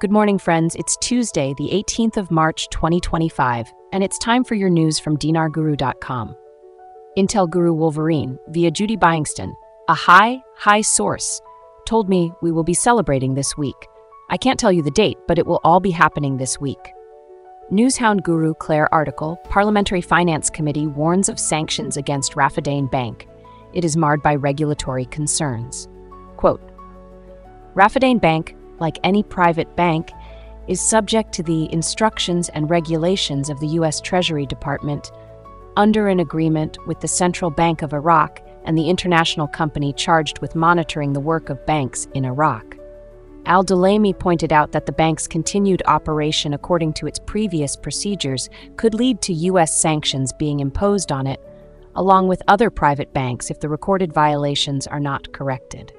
Good morning, friends. It's Tuesday, the 18th of March, 2025, and it's time for your news from dinarguru.com. Intel Guru Wolverine, via Judy Byengston, a high source, told me we will be celebrating this week. I can't tell you the date, but it will all be happening this week. Newshound Guru Claire article, Parliamentary Finance Committee warns of sanctions against Redefine Bank. It is marred by regulatory concerns. Quote, Redefine Bank, like any private bank, is subject to the instructions and regulations of the U.S. Treasury Department under an agreement with the Central Bank of Iraq and the international company charged with monitoring the work of banks in Iraq. Al-Dalami pointed out that the bank's continued operation according to its previous procedures could lead to U.S. sanctions being imposed on it, along with other private banks if the recorded violations are not corrected.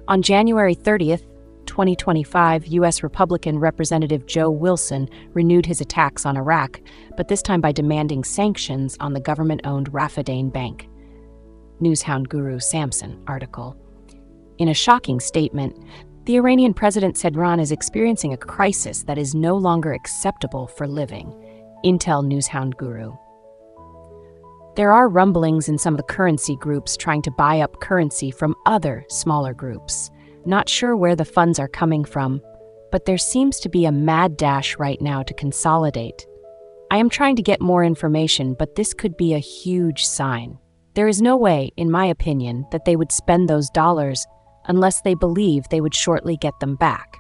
On January 30th, 2025, U.S. Republican Representative Joe Wilson renewed his attacks on Iraq, but this time by demanding sanctions on the government-owned Redefine Bank. Newshound Guru Samson article. In a shocking statement, the Iranian president said Iran is experiencing a crisis that is no longer acceptable for living. Intel Newshound Guru. There are rumblings in some of the currency groups trying to buy up currency from other smaller groups. Not sure where the funds are coming from, but there seems to be a mad dash right now to consolidate. I am trying to get more information, but this could be a huge sign. There is no way, in my opinion, that they would spend those dollars unless they believe they would shortly get them back.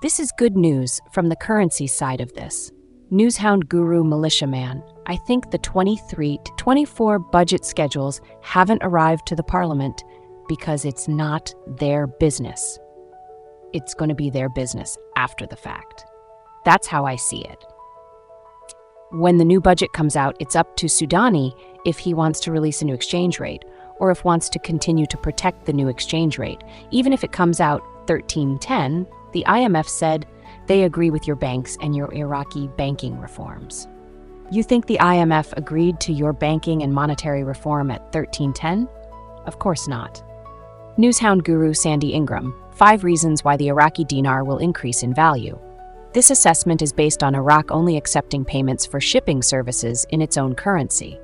This is good news from the currency side of this. Newshound Guru Militiaman, I think the 23 to 24 budget schedules haven't arrived to the Parliament because it's not their business. It's going to be their business after the fact. That's how I see it. When the new budget comes out, it's up to Sudani if he wants to release a new exchange rate or if wants to continue to protect the new exchange rate. Even if it comes out 1310, the IMF said they agree with your banks and your Iraqi banking reforms. You think the IMF agreed to your banking and monetary reform at 1310? Of course not. Newshound Guru Sandy Ingram, 5 reasons why the Iraqi dinar will increase in value. This assessment is based on Iraq only accepting payments for shipping services in its own currency.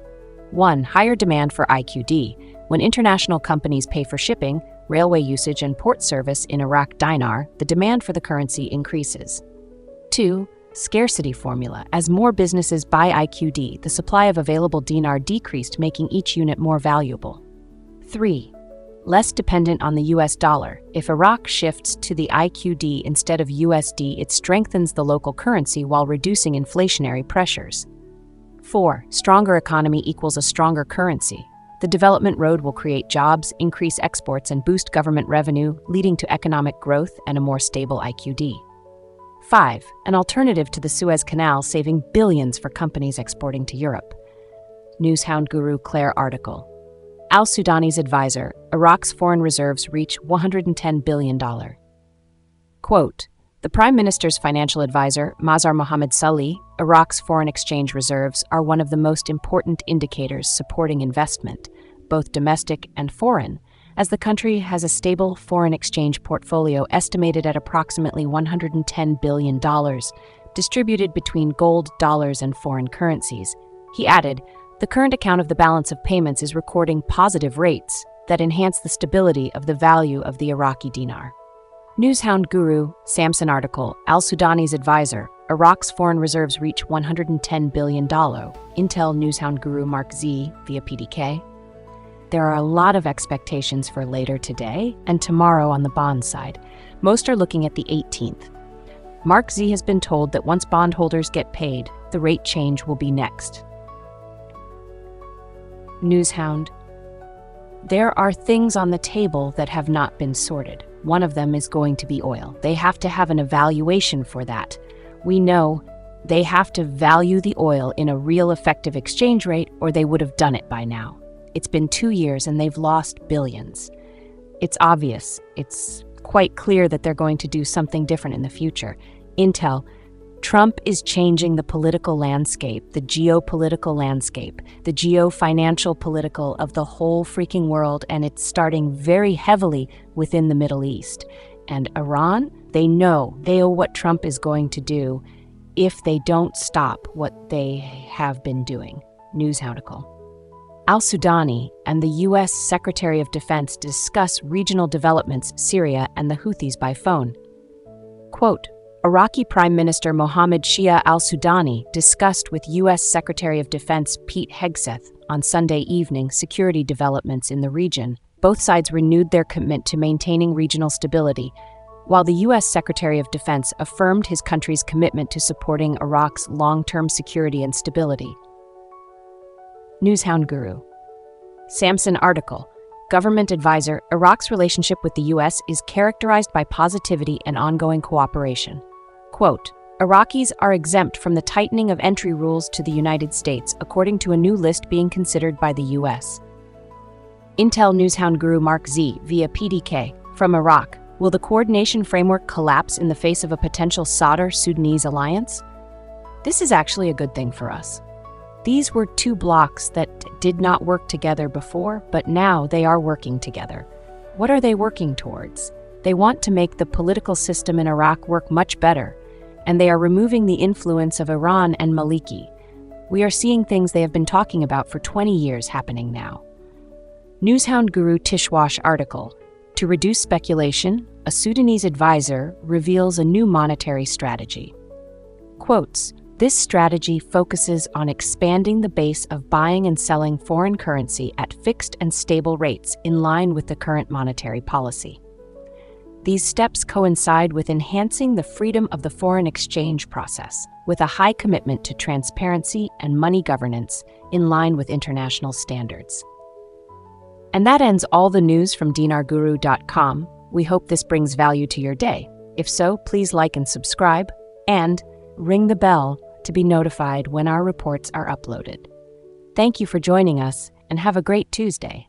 1. Higher demand for IQD. When international companies pay for shipping, railway usage, and port service in Iraq dinar, the demand for the currency increases. 2. Scarcity formula. As more businesses buy IQD, the supply of available dinar decreased, making each unit more valuable. 3. Less dependent on the US dollar. If Iraq shifts to the IQD instead of USD, it strengthens the local currency while reducing inflationary pressures. 4. Stronger economy equals a stronger currency. The development road will create jobs, increase exports, and boost government revenue, leading to economic growth and a more stable IQD. 5. An alternative to the Suez Canal, saving billions for companies exporting to Europe. Newshound Guru Claire article. Al-Sudani's advisor, Iraq's foreign reserves reach $110 billion. Quote, the Prime Minister's financial advisor, Mazhar Mohammad Salih, Iraq's foreign exchange reserves are one of the most important indicators supporting investment, both domestic and foreign, as the country has a stable foreign exchange portfolio estimated at approximately $110 billion, distributed between gold, dollars, and foreign currencies. He added, the current account of the balance of payments is recording positive rates that enhance the stability of the value of the Iraqi dinar. Newshound Guru Samson article, Al-Sudani's advisor, Iraq's foreign reserves reach $110 billion. Intel Newshound Guru Mark Z via PDK. There are a lot of expectations for later today and tomorrow on the bond side. Most are looking at the 18th. Mark Z has been told that once bondholders get paid, the rate change will be next. Newshound. There are things on the table that have not been sorted. One of them is going to be oil. They have to have an evaluation for that. We know they have to value the oil in a real effective exchange rate or they would have done it by now. It's been 2 years and they've lost billions. It's obvious. It's quite clear that they're going to do something different in the future. Intel. Trump is changing the political landscape, the geopolitical landscape, the geo-financial political of the whole freaking world, and it's starting very heavily within the Middle East. And Iran, they know what Trump is going to do if they don't stop what they have been doing. News article. Al-Sudani and the U.S. Secretary of Defense discuss regional developments, Syria and the Houthis by phone. Quote, Iraqi Prime Minister Mohammed Shia al-Sudani discussed with U.S. Secretary of Defense Pete Hegseth on Sunday evening security developments in the region. Both sides renewed their commitment to maintaining regional stability, while the U.S. Secretary of Defense affirmed his country's commitment to supporting Iraq's long-term security and stability. Newshound Guru. Samson article. Government advisor, Iraq's relationship with the U.S. is characterized by positivity and ongoing cooperation. Quote, Iraqis are exempt from the tightening of entry rules to the United States, according to a new list being considered by the U.S. Intel Newshound Guru Mark Z via PDK. From Iraq, will the coordination framework collapse in the face of a potential Sudanese alliance? This is actually a good thing for us. These were two blocs that did not work together before, but now they are working together. What are they working towards? They want to make the political system in Iraq work much better, and they are removing the influence of Iran and Maliki. We are seeing things they have been talking about for 20 years happening now. Newshound Guru Tishwash article. To reduce speculation, a Sudanese advisor reveals a new monetary strategy. Quotes, this strategy focuses on expanding the base of buying and selling foreign currency at fixed and stable rates in line with the current monetary policy. These steps coincide with enhancing the freedom of the foreign exchange process, with a high commitment to transparency and money governance in line with international standards. And that ends all the news from dinarguru.com. We hope this brings value to your day. If so, please like and subscribe, and ring the bell to be notified when our reports are uploaded. Thank you for joining us, and have a great Tuesday.